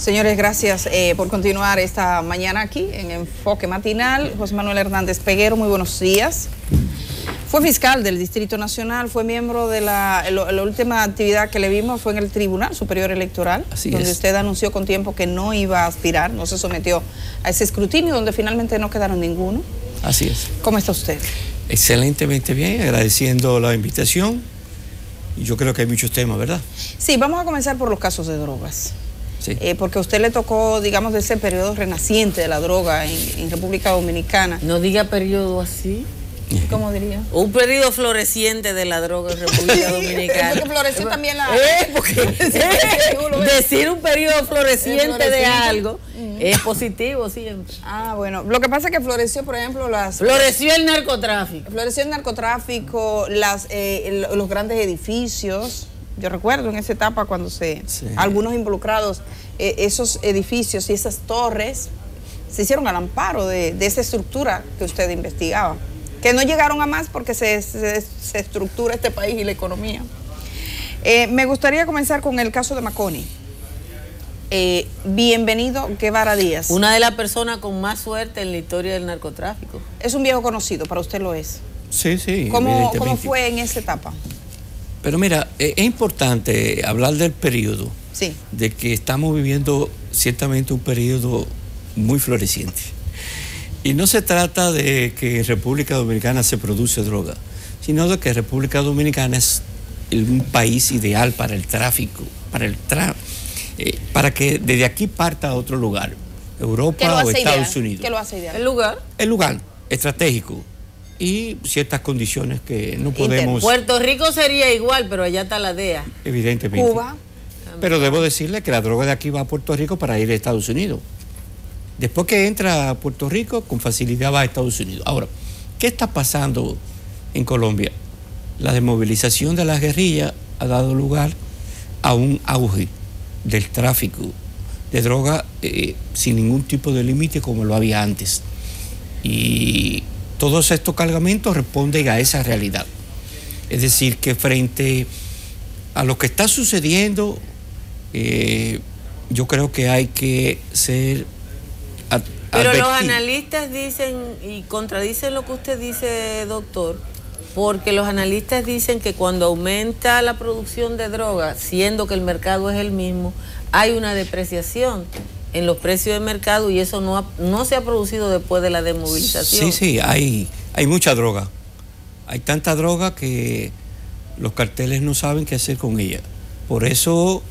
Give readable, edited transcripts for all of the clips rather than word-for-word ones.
Señores, gracias por continuar esta mañana aquí en Enfoque Matinal. José Manuel Hernández Peguero, muy buenos días. Fue fiscal del Distrito Nacional, fue miembro de la última actividad que le vimos fue en el Tribunal Superior Electoral, donde usted anunció con tiempo que no iba a aspirar, no se sometió a ese escrutinio, donde finalmente no quedaron ninguno. Así es. ¿Cómo está usted? Excelentemente bien, agradeciendo la invitación. Y yo creo que hay muchos temas, ¿verdad? Sí, vamos a comenzar por los casos de drogas. Sí. Porque a usted le tocó, digamos, de ese periodo renaciente de la droga en República Dominicana. No diga periodo así. ¿Cómo diría? Un periodo floreciente de la droga en República Dominicana. Porque floreció también la... Decir un periodo floreciente de algo es positivo siempre. Ah, bueno. Lo que pasa es que floreció, por ejemplo, floreció el narcotráfico. Floreció el narcotráfico, los grandes edificios. Yo recuerdo en esa etapa cuando algunos involucrados, esos edificios y esas torres se hicieron al amparo de esa estructura que usted investigaba. Que no llegaron a más porque se estructura este país y la economía. Me gustaría comenzar con el caso de Maconi. Bienvenido Guevara Díaz. Una de las personas con más suerte en la historia del narcotráfico. Es un viejo conocido, para usted lo es. Sí, sí. ¿Cómo fue en esa etapa? Pero mira, es importante hablar del periodo. Sí. De que estamos viviendo ciertamente un periodo muy floreciente. Y no se trata de que en República Dominicana se produce droga, sino de que República Dominicana es un país ideal para el tráfico, para que desde aquí parta a otro lugar, Europa o Estados Unidos. ¿Qué lo hace ideal? ¿El lugar? El lugar estratégico y ciertas condiciones que no podemos... Puerto Rico sería igual, pero allá está la DEA. Evidentemente. Cuba. Pero debo decirle que la droga de aquí va a Puerto Rico para ir a Estados Unidos. Después que entra a Puerto Rico, con facilidad va a Estados Unidos. Ahora, ¿qué está pasando en Colombia? La desmovilización de las guerrillas ha dado lugar a un auge del tráfico de droga sin ningún tipo de límite como lo había antes. Y todos estos cargamentos responden a esa realidad. Es decir, que frente a lo que está sucediendo, yo creo que hay que ser... Pero los analistas dicen, y contradicen lo que usted dice, doctor, porque los analistas dicen que cuando aumenta la producción de droga, siendo que el mercado es el mismo, hay una depreciación en los precios de mercado y eso no se ha producido después de la desmovilización. Sí, hay mucha droga. Hay tanta droga que los carteles no saben qué hacer con ella. Por eso,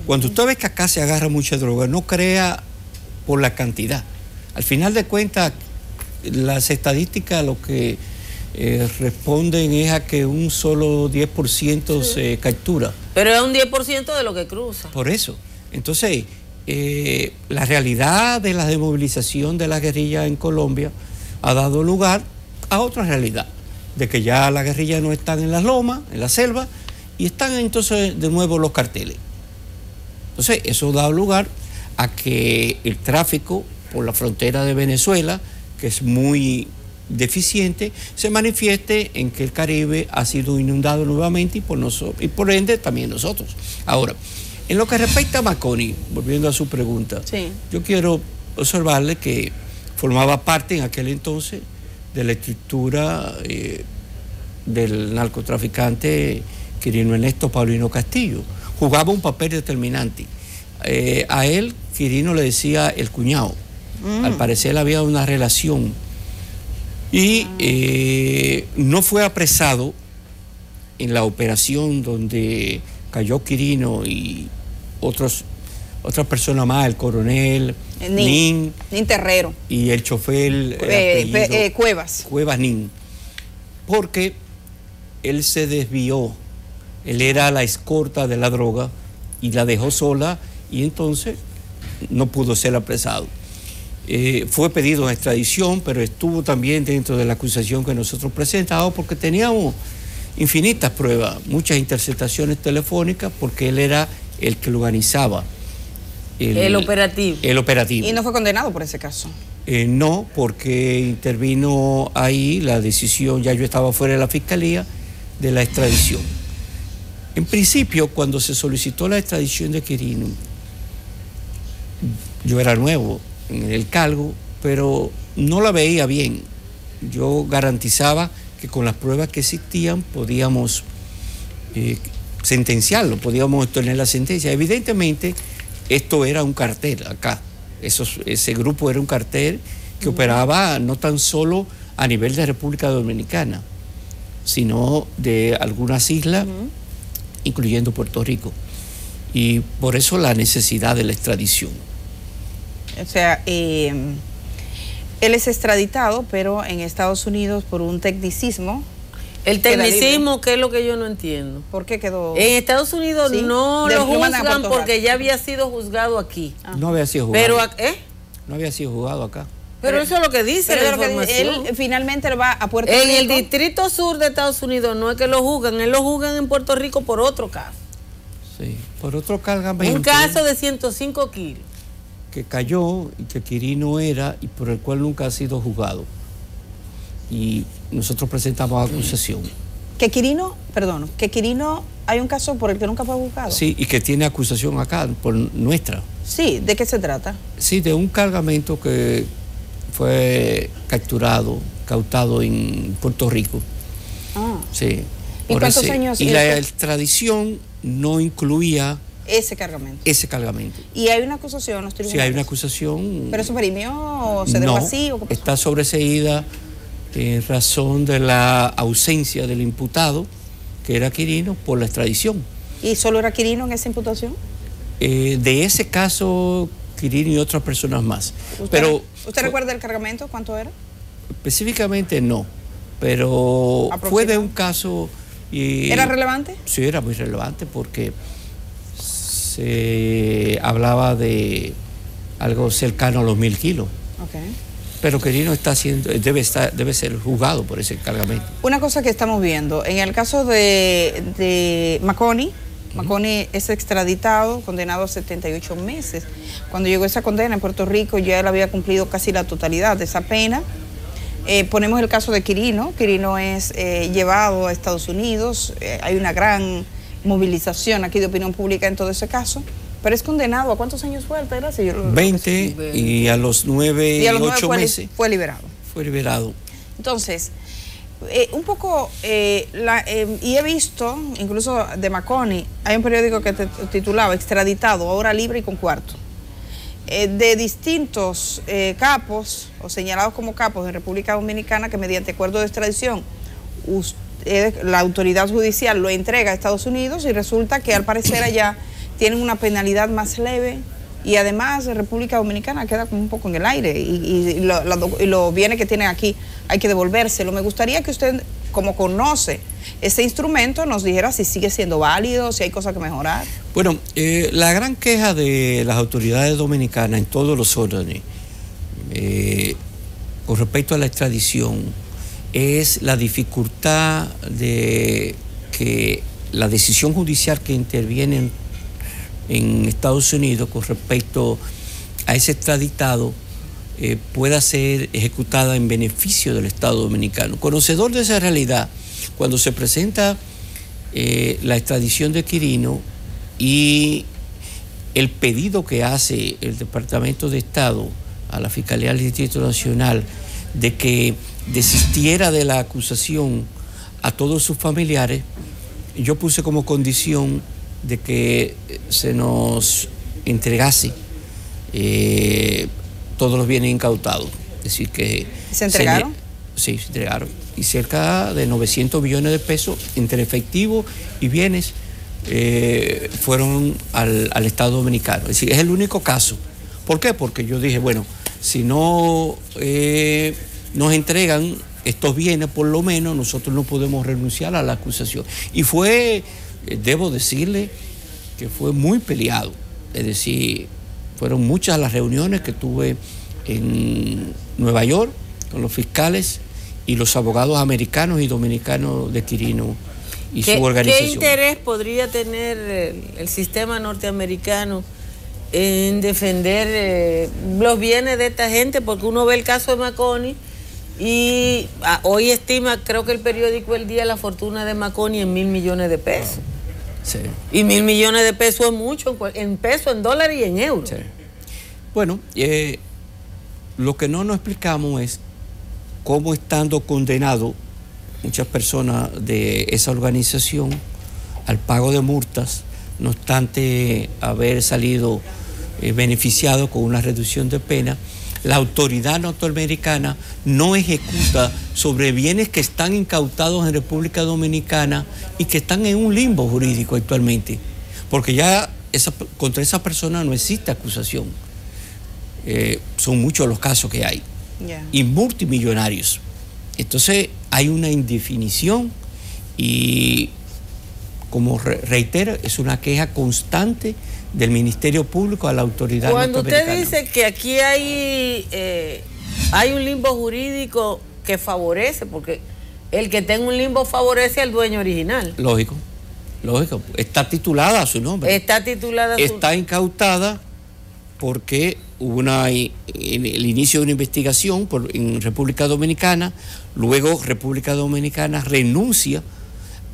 cuando usted ve que acá se agarra mucha droga, no crea por la cantidad. Al final de cuentas, las estadísticas lo que responden es a que un solo 10% se captura. Pero es un 10% de lo que cruza. Por eso. Entonces, la realidad de la desmovilización de la guerrilla en Colombia ha dado lugar a otra realidad, de que ya las guerrillas no están en las lomas, en la selva, y están entonces de nuevo los carteles. Entonces, eso da lugar a que el tráfico por la frontera de Venezuela, que es muy deficiente, se manifieste en que el Caribe ha sido inundado nuevamente y por ende también nosotros. Ahora, en lo que respecta a Maconi, volviendo a su pregunta, yo quiero observarle que formaba parte en aquel entonces de la estructura del narcotraficante Quirino Ernesto Paulino Castillo. Jugaba un papel determinante. A él, Quirino le decía el cuñado. Al parecer había una relación y no fue apresado en la operación donde cayó Quirino y otras personas más, el coronel Nin Terrero y el chofer Cuevas Nin, porque él se desvió, él era la escorta de la droga y la dejó sola y entonces no pudo ser apresado. Fue pedido en extradición, pero estuvo también dentro de la acusación que nosotros presentamos porque teníamos infinitas pruebas, muchas interceptaciones telefónicas, porque él era el que lo organizaba. El operativo. El operativo. ¿Y no fue condenado por ese caso? No, porque intervino ahí la decisión, ya yo estaba fuera de la fiscalía, de la extradición. En principio, cuando se solicitó la extradición de Quirino, yo era nuevo en el cargo, pero no la veía bien. Yo garantizaba que con las pruebas que existían podíamos sentenciarlo, podíamos tener la sentencia. Evidentemente, esto era un cartel acá. Ese grupo era un cartel que operaba no tan solo a nivel de República Dominicana, sino de algunas islas, incluyendo Puerto Rico. Y por eso la necesidad de la extradición. O sea, él es extraditado, pero en Estados Unidos por un tecnicismo. El tecnicismo, ¿qué es lo que yo no entiendo? ¿Por qué quedó? En Estados Unidos ¿sí? No lo juzgan porque ya había sido juzgado aquí. No había sido juzgado. Pero, no había sido juzgado acá. Pero eso es lo que dice la información. Él finalmente va a Puerto Rico. En el Distrito Sur de Estados Unidos no es que lo juzgan, él lo juzgan en Puerto Rico por otro caso. Sí, por otro cargamento. Un caso de 105 kilos. Que cayó y que Quirino era y por el cual nunca ha sido juzgado. Y nosotros presentamos acusación. Que Quirino hay un caso por el que nunca fue juzgado. Sí, y que tiene acusación acá, por nuestra. Sí, ¿de qué se trata? Sí, de un cargamento que fue cautado en Puerto Rico. Ah. Sí. ¿Y cuántos años? Y la extradición no incluía ese cargamento. ¿Y hay una acusación en los tribunales? Sí, hay una acusación. ¿Pero eso perimió o se dejó así? ¿O qué pasó? Está sobreseída en razón de la ausencia del imputado, que era Quirino, por la extradición. ¿Y solo era Quirino en esa imputación? De ese caso, Quirino y otras personas más. ¿Usted recuerda el cargamento? ¿Cuánto era? Específicamente no, pero fue de un caso... ¿Era relevante? Sí, era muy relevante porque se hablaba de algo cercano a los 1000 kilos. Okay. Pero Quirino debe ser juzgado por ese cargamento. Una cosa que estamos viendo, en el caso de Maconi, Maconi es extraditado, condenado a 78 meses. Cuando llegó esa condena en Puerto Rico, ya él había cumplido casi la totalidad de esa pena. Ponemos el caso de Quirino. Quirino es llevado a Estados Unidos. Hay una gran movilización aquí de opinión pública en todo ese caso. Pero es condenado. ¿A cuántos años fue, Altagracia? 20 y a los 9 y 8 meses. Fue liberado. Fue liberado. Entonces, un poco, y he visto, incluso de Maconi, hay un periódico que titulaba Extraditado, ahora libre y con cuarto. De distintos capos, o señalados como capos en República Dominicana, que mediante acuerdo de extradición, la autoridad judicial lo entrega a Estados Unidos y resulta que al parecer allá tienen una penalidad más leve y además República Dominicana queda como un poco en el aire y los bienes que tienen aquí hay que devolvérselo. Me gustaría que usted, como conoce ese instrumento, nos dijera si sigue siendo válido, si hay cosas que mejorar. Bueno, la gran queja de las autoridades dominicanas en todos los órdenes con respecto a la extradición es la dificultad de que la decisión judicial que interviene en Estados Unidos con respecto a ese extraditado pueda ser ejecutada en beneficio del Estado dominicano. Conocedor de esa realidad, cuando se presenta la extradición de Quirino y el pedido que hace el Departamento de Estado a la Fiscalía del Distrito Nacional de que desistiera de la acusación a todos sus familiares, yo puse como condición de que se nos entregase todos los bienes incautados. Es decir, que... ¿Se entregaron? Sí, se entregaron. Y cerca de 900 millones de pesos entre efectivo y bienes fueron al Estado Dominicano. Es decir, es el único caso. ¿Por qué? Porque yo dije, bueno, si no nos entregan estos bienes, por lo menos nosotros no podemos renunciar a la acusación. Y fue... debo decirle que fue muy peleado, es decir, fueron muchas las reuniones que tuve en Nueva York con los fiscales y los abogados americanos y dominicanos de Quirino y su organización. ¿Qué interés podría tener el sistema norteamericano en defender los bienes de esta gente? Porque uno ve el caso de Maconi y hoy estima, creo que el periódico El Día, la fortuna de Maconi en $1.000 millones de pesos. Sí. Y $1.000 millones de pesos es mucho, en pesos, en dólares y en euros. Sí. Bueno, lo que no nos explicamos es cómo, estando condenados muchas personas de esa organización al pago de multas, no obstante haber salido beneficiado con una reducción de pena, la autoridad norteamericana no ejecuta sobre bienes que están incautados en República Dominicana y que están en un limbo jurídico actualmente, porque ya contra esa persona no existe acusación. Son muchos los casos que hay, y multimillonarios. Entonces hay una indefinición y, como reitero, es una queja constante del Ministerio Público a la autoridad norteamericana. Cuando usted dice que aquí hay un limbo jurídico que favorece, porque el que tenga un limbo favorece al dueño original. Lógico, lógico. Está titulada a su nombre. Está incautada porque hubo el inicio de una investigación en República Dominicana, luego República Dominicana renuncia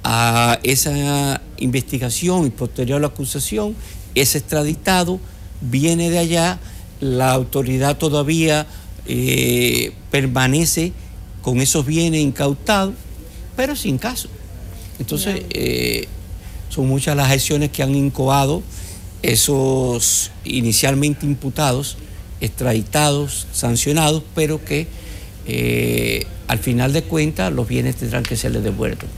a esa investigación y posterior a la acusación, es extraditado, viene de allá, la autoridad todavía permanece con esos bienes incautados, pero sin caso. Entonces, son muchas las acciones que han incoado esos inicialmente imputados, extraditados, sancionados, pero que al final de cuentas los bienes tendrán que serles devueltos.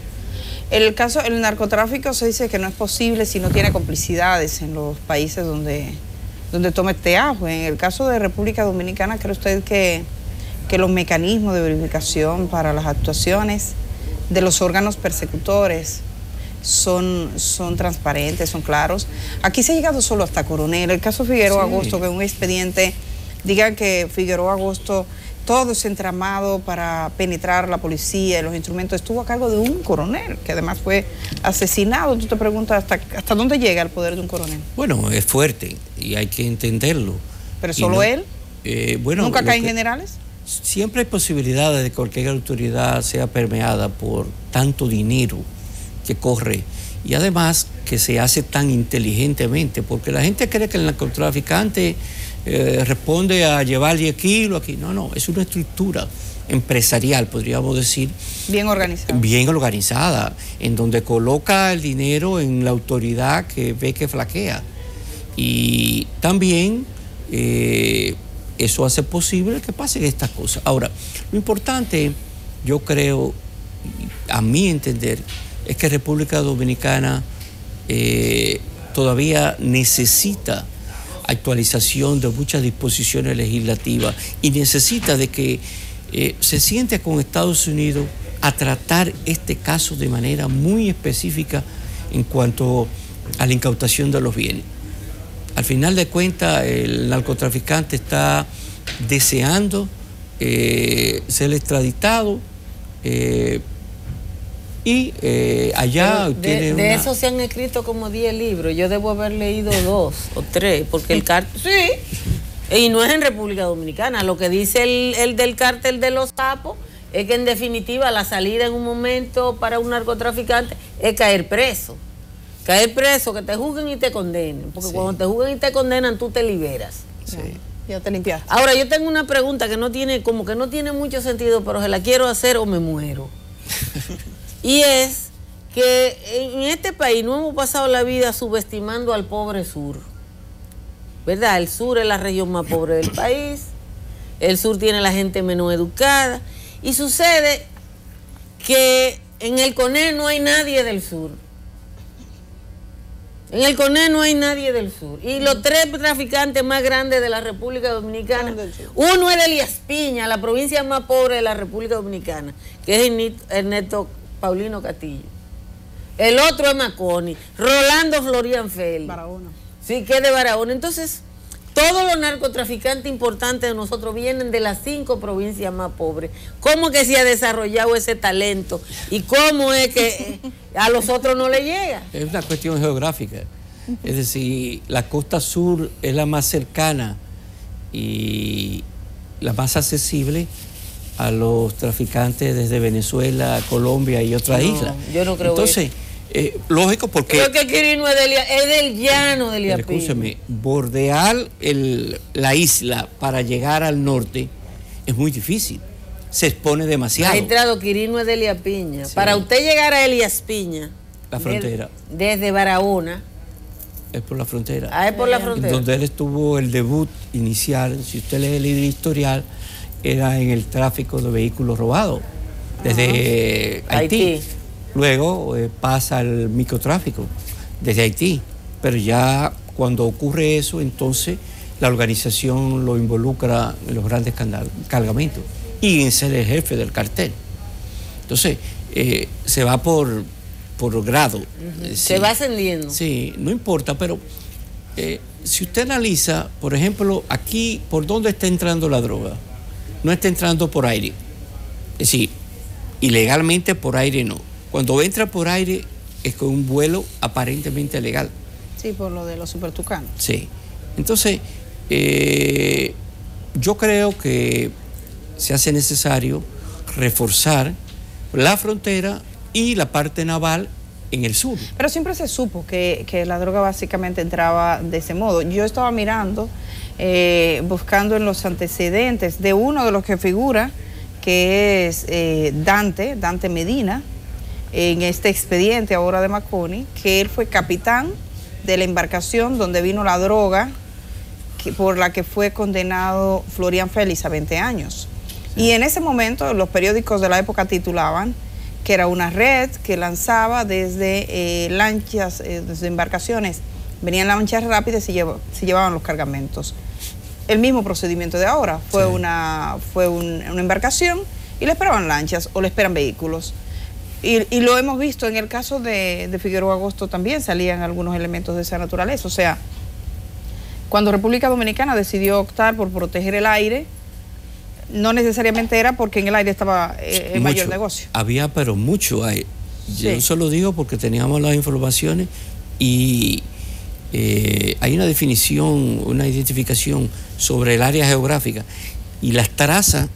El narcotráfico se dice que no es posible si no tiene complicidades en los países donde toma este ajo. En el caso de República Dominicana, ¿cree usted que los mecanismos de verificación para las actuaciones de los órganos persecutores son transparentes, son claros? Aquí se ha llegado solo hasta coronel. El caso Figueroa Agosto, que en un expediente diga que Figueroa Agosto, todo ese entramado para penetrar la policía y los instrumentos estuvo a cargo de un coronel, que además fue asesinado. Tú te preguntas hasta dónde llega el poder de un coronel. Bueno, es fuerte y hay que entenderlo. ¿Pero solo él? Bueno, ¿nunca caen generales? Siempre hay posibilidades de que cualquier autoridad sea permeada por tanto dinero que corre, y además que se hace tan inteligentemente, porque la gente cree que el narcotraficante responde a llevar 10 kilos aquí. No, es una estructura empresarial, podríamos decir. Bien organizada. Bien organizada, en donde coloca el dinero en la autoridad que ve que flaquea. Y también eso hace posible que pasen estas cosas. Ahora, lo importante, yo creo, a mi entender, es que República Dominicana todavía necesita actualización de muchas disposiciones legislativas y necesita de que se siente con Estados Unidos a tratar este caso de manera muy específica en cuanto a la incautación de los bienes. Al final de cuentas, el narcotraficante está deseando ser extraditado y allá tiene de eso se han escrito como 10 libros. Yo debo haber leído 2 o 3, porque el cártel... Sí, y no es en República Dominicana. Lo que dice el del cártel de los sapos es que en definitiva la salida en un momento para un narcotraficante es caer preso. Caer preso, que te juzguen y te condenen. Porque cuando te juzguen y te condenan, tú te liberas. Sí. Ya te limpiaste. Ahora, yo tengo una pregunta que no tiene mucho sentido, pero se la quiero hacer o me muero. Y es que en este país no hemos pasado la vida subestimando al pobre sur, ¿verdad? El sur es la región más pobre del país, el sur tiene la gente menos educada, y sucede que en el CONE no hay nadie del sur. En el CONE no hay nadie del sur. Y los 3 traficantes más grandes de la República Dominicana, uno es de Elías Piña, la provincia más pobre de la República Dominicana, que es Ernesto Paulino Castillo. El otro es Maconi, Rolando Florian Félix. Barahona. Sí, que es de Barahona. Entonces, todos los narcotraficantes importantes de nosotros vienen de las 5 provincias más pobres. ¿Cómo que se ha desarrollado ese talento? ¿Y cómo es que a los otros no le llega? Es una cuestión geográfica. Es decir, la costa sur es la más cercana y la más accesible a los traficantes desde Venezuela, Colombia y otras islas. Yo no creo. Entonces, Lógico, porque... Creo que Quirino es del llano de Elías Piña. Escúcheme, bordear la isla para llegar al norte es muy difícil. Se expone demasiado. Magistrado, Quirino es de Elías Piña. Sí. Para usted llegar a Elías Piña... La frontera. Desde Barahona. Es por la frontera. Ah, es por la frontera. Donde él estuvo el debut inicial, si usted lee el libro historial, era en el tráfico de vehículos robados desde Haití. Luego pasa al microtráfico desde Haití. Pero ya cuando ocurre eso, entonces la organización lo involucra en los grandes cargamentos y en ser el jefe del cartel. Entonces, se va por grado. Se va ascendiendo. Sí, no importa, pero si usted analiza, por ejemplo, aquí, ¿por dónde está entrando la droga? No está entrando por aire. Es decir, ilegalmente por aire no. Cuando entra por aire es con un vuelo aparentemente legal. Sí, por lo de los supertucanos. Sí. Entonces, yo creo que se hace necesario reforzar la frontera y la parte naval en el sur. Pero siempre se supo que la droga básicamente entraba de ese modo. Yo estaba mirando, buscando en los antecedentes de uno de los que figura, que es Dante Medina, en este expediente ahora de Marconi, que él fue capitán de la embarcación donde vino la droga por la que fue condenado Florian Félix a 20 años. Sí. Y en ese momento los periódicos de la época titulaban que era una red que lanzaba desde lanchas, desde embarcaciones. Venían lanchas rápidas y se llevaban los cargamentos. El mismo procedimiento de ahora. Fue, sí, una embarcación y le esperaban lanchas o le esperan vehículos. Y lo hemos visto en el caso de Figueroa Agosto también, salían algunos elementos de esa naturaleza. O sea, cuando República Dominicana decidió optar por proteger el aire, no necesariamente era porque en el aire estaba el mayor negocio. Había, pero mucho aire. Yo sí, solo digo porque teníamos las informaciones y hay una definición, una identificación sobre el área geográfica. Y las trazas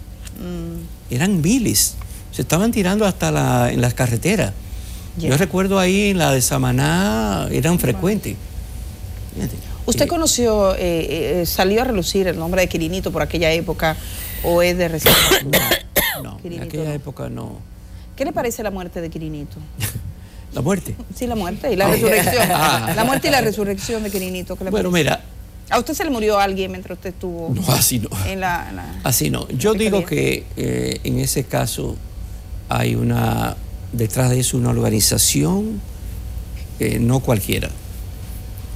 eran miles. Se estaban tirando hasta en las carreteras. Yeah. Yo recuerdo ahí en la de Samaná, eran frecuentes. ¿Usted conoció, salió a relucir el nombre de Quirinito por aquella época o es de recién? No, en aquella época no. ¿Qué le parece la muerte de Quirinito? ¿La muerte? Sí, la muerte y la resurrección. La muerte y la resurrección de Quirinito. ¿Qué le parece? Bueno, mira. ¿A usted se le murió alguien mientras usted estuvo? No, así no. Así no. Yo digo que en ese caso hay detrás de eso una organización, no cualquiera.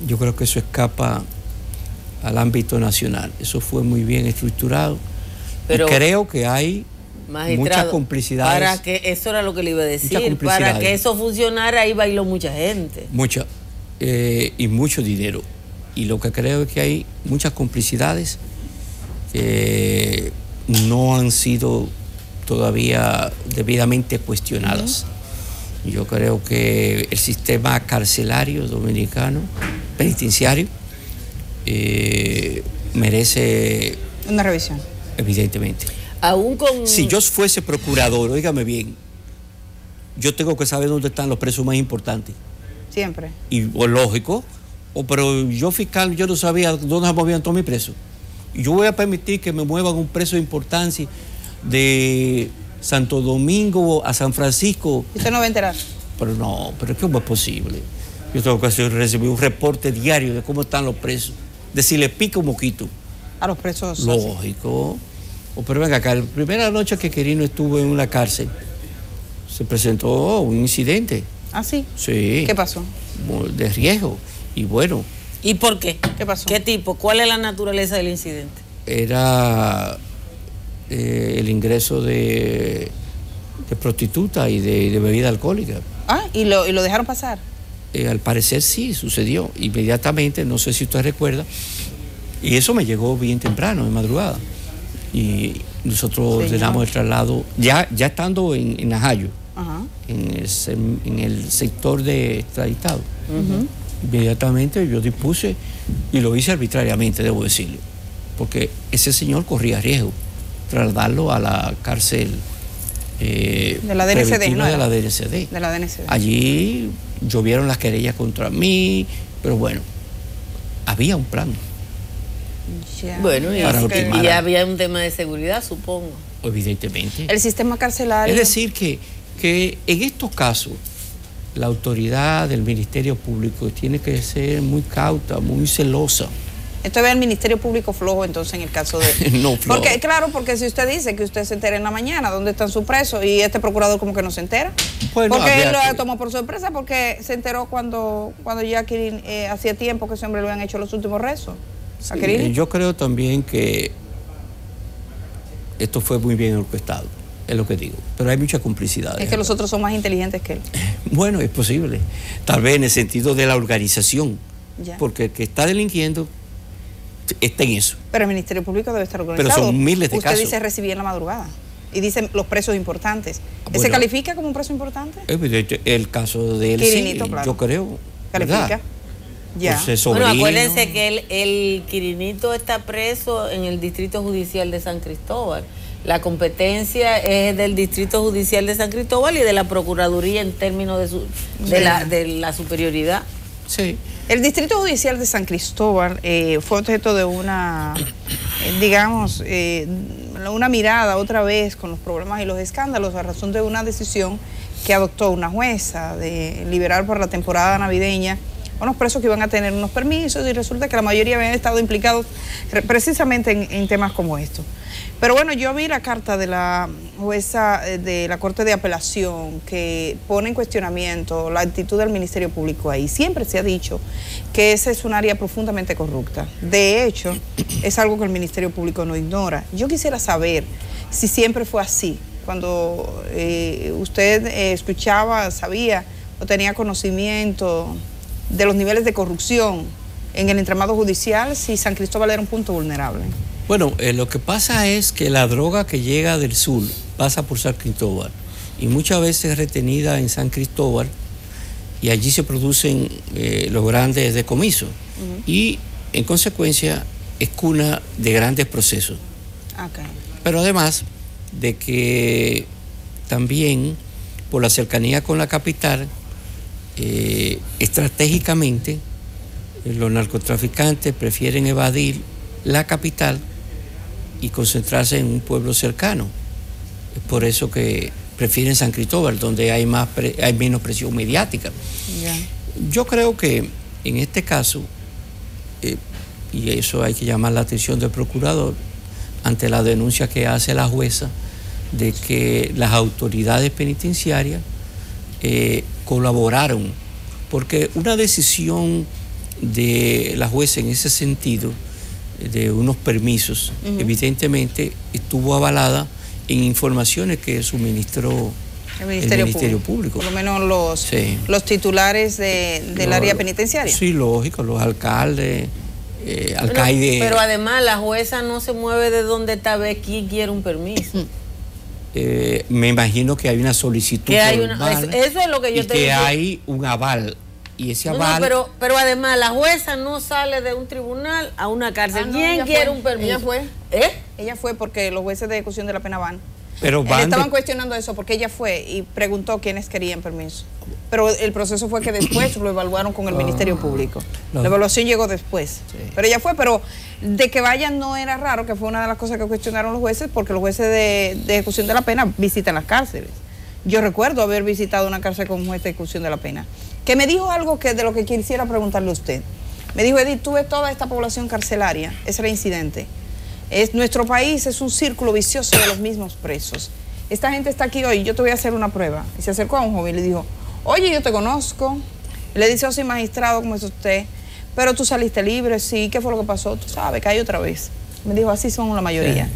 Yo creo que eso escapa al ámbito nacional. Eso fue muy bien estructurado. Pero y creo que hay muchas complicidades. Para que eso era lo que le iba a decir. Para que eso funcionara, ahí bailó mucha gente. Mucha. Y mucho dinero. Y lo que creo es que hay muchas complicidades que no han sido todavía debidamente cuestionadas. Yo creo que el sistema carcelario dominicano, penitenciario, merece una revisión. Evidentemente. Aún con... Si yo fuese procurador, óigame bien, yo tengo que saber dónde están los presos más importantes. Siempre. Y lógico, pero yo fiscal, yo no sabía dónde se movían todos mis presos. Y yo voy a permitir que me muevan un preso de importancia de Santo Domingo a San Francisco. ¿Usted no va a enterar? Pero no, pero ¿cómo es posible? Yo tengo que recibir un reporte diario de cómo están los presos, de si le pica un moquito. A los presos. Lógico. Pero venga acá, la primera noche que Quirino estuvo en una cárcel, se presentó un incidente. ¿Ah, sí? Sí. ¿Qué pasó? De riesgo. Y bueno. ¿Y por qué? ¿Qué pasó? ¿Qué tipo? ¿Cuál es la naturaleza del incidente? Era el ingreso de prostituta y de bebida alcohólica. Ah, ¿y lo dejaron pasar? Al parecer sí, sucedió inmediatamente, no sé si usted recuerda, y eso me llegó bien temprano, en madrugada, y nosotros ordenamos el traslado, ya estando en Najayo, en el sector de extraditado. Inmediatamente yo dispuse, y lo hice arbitrariamente, debo decirlo, porque ese señor corría riesgo, trasladarlo a la cárcel de la DNCD, ¿no? De la DNCD. De la DNCD. Allí llovieron las querellas contra mí, pero bueno, había un plan. Ya. Bueno, y había un tema de seguridad, supongo. Evidentemente. El sistema carcelario. Es decir, que en estos casos la autoridad del Ministerio Público tiene que ser muy cauta, muy celosa. Esto ve al Ministerio Público flojo, entonces, en el caso de... No, flojo. Porque, claro, porque si usted dice que usted se entera en la mañana dónde están sus presos y este procurador como que no se entera. Bueno, porque él lo tomó por sorpresa, porque se enteró cuando ya Kirin, hacía tiempo que ese hombre le habían hecho los últimos rezos. Sí, yo creo también que esto fue muy bien orquestado, es lo que digo. Pero hay mucha complicidad. Es que los otros son más inteligentes que él. Bueno, es posible. Tal vez en el sentido de la organización. Ya. Porque el que está delinquiendo está en eso. Pero el Ministerio Público debe estar organizado. Pero son miles de casos. Usted dice recibí en la madrugada. Y dicen los presos importantes. Bueno, ¿Ese califica como un preso importante? El caso de él, Quirinito, sí, claro. Yo creo. ¿Califica? ¿Verdad? Ya. Bueno, acuérdense que el Quirinito está preso en el Distrito Judicial de San Cristóbal. La competencia es del Distrito Judicial de San Cristóbal y de la Procuraduría en términos de la superioridad. Sí. El Distrito Judicial de San Cristóbal fue objeto de una, una mirada otra vez con los problemas y los escándalos a razón de una decisión que adoptó una jueza de liberar por la temporada navideña a unos presos que iban a tener unos permisos, y resulta que la mayoría habían estado implicados precisamente en temas como estos. Pero bueno, yo vi la carta de la jueza de la Corte de Apelación que pone en cuestionamiento la actitud del Ministerio Público ahí. Siempre se ha dicho que esa es un área profundamente corrupta. De hecho, es algo que el Ministerio Público no ignora. Yo quisiera saber si siempre fue así. Cuando usted escuchaba, sabía o tenía conocimiento de los niveles de corrupción en el entramado judicial, si San Cristóbal era un punto vulnerable. Bueno, lo que pasa es que la droga que llega del sur pasa por San Cristóbal y muchas veces es retenida en San Cristóbal y allí se producen los grandes decomisos y en consecuencia es cuna de grandes procesos. Okay. Pero además de que también por la cercanía con la capital, estratégicamente los narcotraficantes prefieren evadir la capital y concentrarse en un pueblo cercano. Es por eso que prefieren San Cristóbal, donde hay menos presión mediática. Yeah. Yo creo que en este caso, y eso hay que llamar la atención del procurador, ante la denuncia que hace la jueza de que las autoridades penitenciarias colaboraron, porque una decisión de la jueza en ese sentido, de unos permisos, evidentemente estuvo avalada en informaciones que suministró el Ministerio Público. Por lo menos los titulares del área penitenciaria. Sí, lógico, los alcaldes, alcaldes. Pero además la jueza no se mueve de donde está, ve quién quiere un permiso. Me imagino que hay una solicitud formal, eso es lo que yo te digo. Que hay un aval. Y ese aval... pero además la jueza no sale de un tribunal a una cárcel. ¿Quién quiere un permiso? Ella fue. Ella fue porque los jueces de ejecución de la pena van. Pero estaban cuestionando eso porque ella fue y preguntó quiénes querían permiso. Pero el proceso fue que después lo evaluaron con el Ministerio Público. La evaluación llegó después. Sí. Pero ella fue, pero de que vayan no era raro, que fue una de las cosas que cuestionaron los jueces, porque los jueces de ejecución de la pena visitan las cárceles. Yo recuerdo haber visitado una cárcel con un juez de ejecución de la pena, que me dijo algo de lo que quisiera preguntarle a usted. Me dijo: Edith, tú ves toda esta población carcelaria, ese era incidente. Nuestro país es un círculo vicioso de los mismos presos. Esta gente está aquí hoy, yo te voy a hacer una prueba. Y se acercó a un joven y le dijo: oye, yo te conozco. Y le dice: oh, sí, magistrado, ¿cómo es usted? Pero tú saliste libre, sí, ¿qué fue lo que pasó? Tú sabes, caí otra vez. Me dijo: así son la mayoría.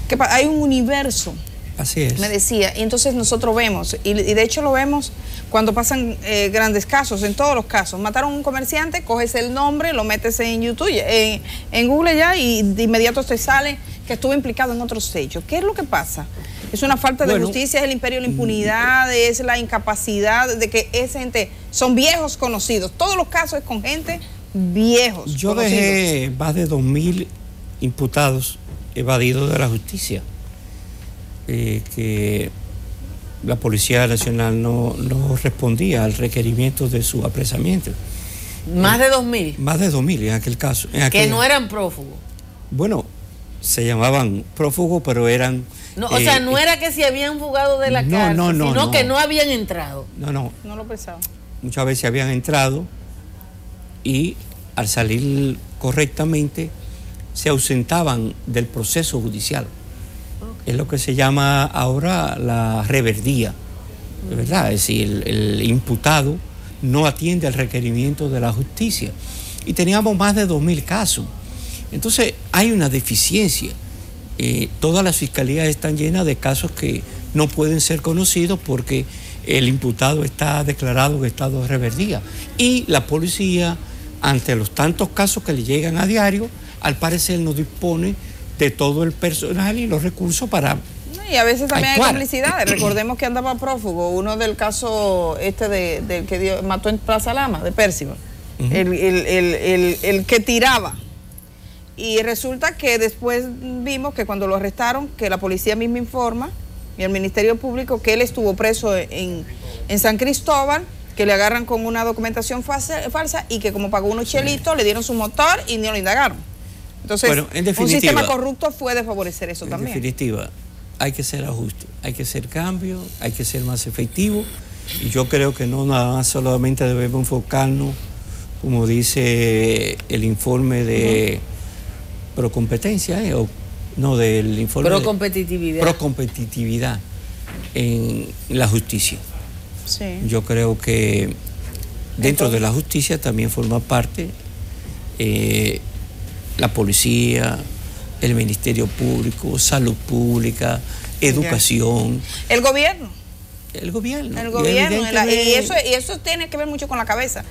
Sí. Hay un universo. Así es. Me decía, y entonces nosotros vemos, y de hecho lo vemos cuando pasan grandes casos, en todos los casos. Mataron a un comerciante, coges el nombre, lo metes en YouTube, en Google ya, y de inmediato te sale que estuvo implicado en otros hechos. ¿Qué es lo que pasa? Es una falta de justicia, es el imperio de la impunidad, es la incapacidad de que esa gente, son viejos conocidos. Todos los casos es con gente viejos Yo conocidos. Dejé más de 2.000 imputados evadidos de la justicia. Que la Policía Nacional no respondía al requerimiento de su apresamiento. ¿Más de 2.000? Más de 2.000 en aquel caso. Que no eran prófugos. Bueno, se llamaban prófugos, pero eran... No, o sea, no era que se habían fugado de la cárcel, sino que no habían entrado. No lo pensaban. Muchas veces habían entrado y al salir correctamente se ausentaban del proceso judicial. Okay. Es lo que se llama ahora la reverdía, ¿verdad? Es decir, el imputado no atiende al requerimiento de la justicia. Y teníamos más de 2.000 casos. Entonces hay una deficiencia. Todas las fiscalías están llenas de casos que no pueden ser conocidos porque el imputado está declarado en estado de reverdía. Y la policía, ante los tantos casos que le llegan a diario, al parecer no dispone de todo el personal y los recursos para... Y a veces también hay complicidades. Recordemos que andaba prófugo uno del caso del que mató en Plaza Lama, de Percival, el que tiraba. Y resulta que después vimos que cuando lo arrestaron, que la policía misma informa, y el Ministerio Público, que él estuvo preso en San Cristóbal, que le agarran con una documentación falsa y que como pagó unos chelitos, le dieron su motor y no lo indagaron. Entonces, bueno, un sistema corrupto puede favorecer eso también. En definitiva, hay que ser ajuste, hay que hacer cambios, hay que ser más efectivo. Y yo creo que no nada más solamente debemos enfocarnos, como dice el informe de procompetencia, del informe procompetitividad. Procompetitividad en la justicia. Sí. Yo creo que dentro de la justicia también forma parte la policía, el Ministerio Público, salud pública, educación. El gobierno. El gobierno. Y eso tiene que ver mucho con la cabeza,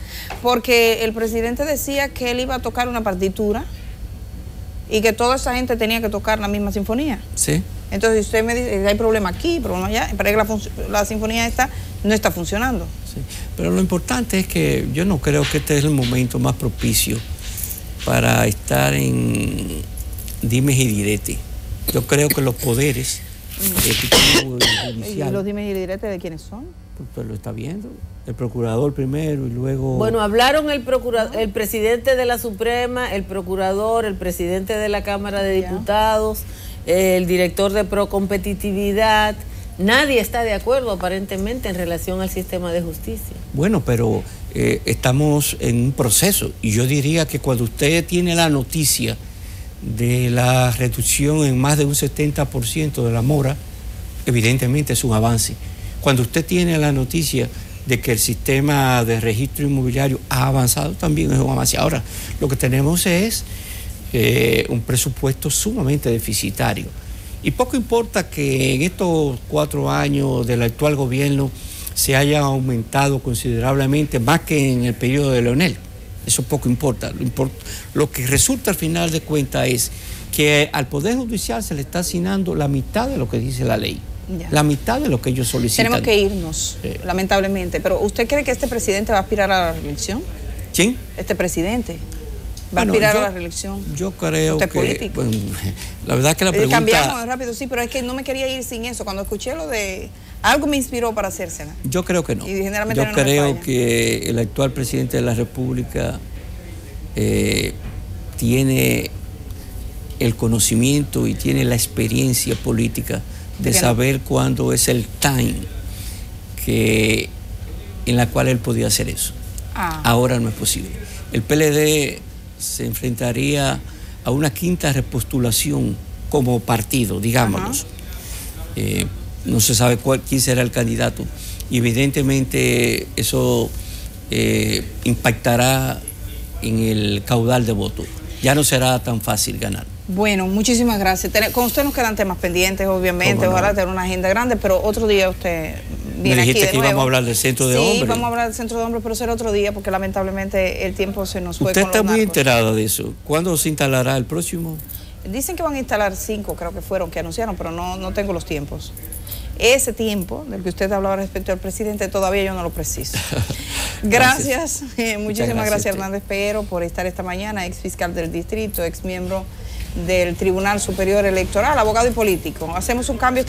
porque el presidente decía que él iba a tocar una partitura y que toda esa gente tenía que tocar la misma sinfonía. Sí. Entonces usted me dice, hay problema aquí, problema allá, pero la sinfonía esta no está funcionando. Sí. Pero lo importante es que yo no creo que este es el momento más propicio para estar en dimes y diretes. Yo creo que los poderes ¿Y los dimes y diretes de quiénes son? Pues lo está viendo. El procurador primero y luego... Bueno, hablaron el presidente de la Suprema, el procurador, el presidente de la Cámara de Diputados, el director de Procompetitividad. Nadie está de acuerdo aparentemente en relación al sistema de justicia. Bueno, pero estamos en un proceso y yo diría que cuando usted tiene la noticia de la reducción en más de un 70% de la mora, evidentemente es un avance. Cuando usted tiene la noticia de que el sistema de registro inmobiliario ha avanzado, también es un avance. Ahora, lo que tenemos es un presupuesto sumamente deficitario. Y poco importa que en estos 4 años del actual gobierno se haya aumentado considerablemente más que en el periodo de Leonel. Eso poco importa. Lo que resulta al final de cuentas es que al Poder Judicial se le está asignando la mitad de lo que dice la ley. Ya. La mitad de lo que ellos solicitan. Tenemos que irnos, lamentablemente. Pero ¿usted cree que este presidente va a aspirar a la reelección? ¿Quién? Este presidente va a aspirar a la reelección. Yo creo ¿usted que... político? Bueno, la verdad que la pregunta... Cambiamos rápido, sí, pero es que no me quería ir sin eso. Cuando escuché lo de... Algo me inspiró para hacérsela. Yo creo que no. Y generalmente yo creo que el actual presidente de la República tiene el conocimiento y tiene la experiencia política de saber cuándo es el time en la cual él podía hacer eso. Ahora no es posible. El PLD se enfrentaría a una quinta repostulación como partido, digámoslo. No se sabe quién será el candidato y evidentemente eso impactará en el caudal de votos. Ya no será tan fácil ganar. Bueno, muchísimas gracias. Con usted nos quedan temas pendientes, obviamente. Ojalá tener una agenda grande, pero otro día usted viene aquí de nuevo. Me dijiste que íbamos a hablar del centro de hombres. Sí, vamos a hablar del centro de hombres, pero será otro día, porque lamentablemente el tiempo se nos fue. Usted está muy enterada de eso. ¿Cuándo se instalará el próximo? Dicen que van a instalar 5, creo que fueron, que anunciaron, pero no tengo los tiempos. Ese tiempo del que usted hablaba respecto al presidente, todavía yo no lo preciso. Gracias. Muchísimas gracias, Hernández Peguero, por estar esta mañana, ex fiscal del distrito, ex miembro del Tribunal Superior Electoral, abogado y político. Hacemos un cambio.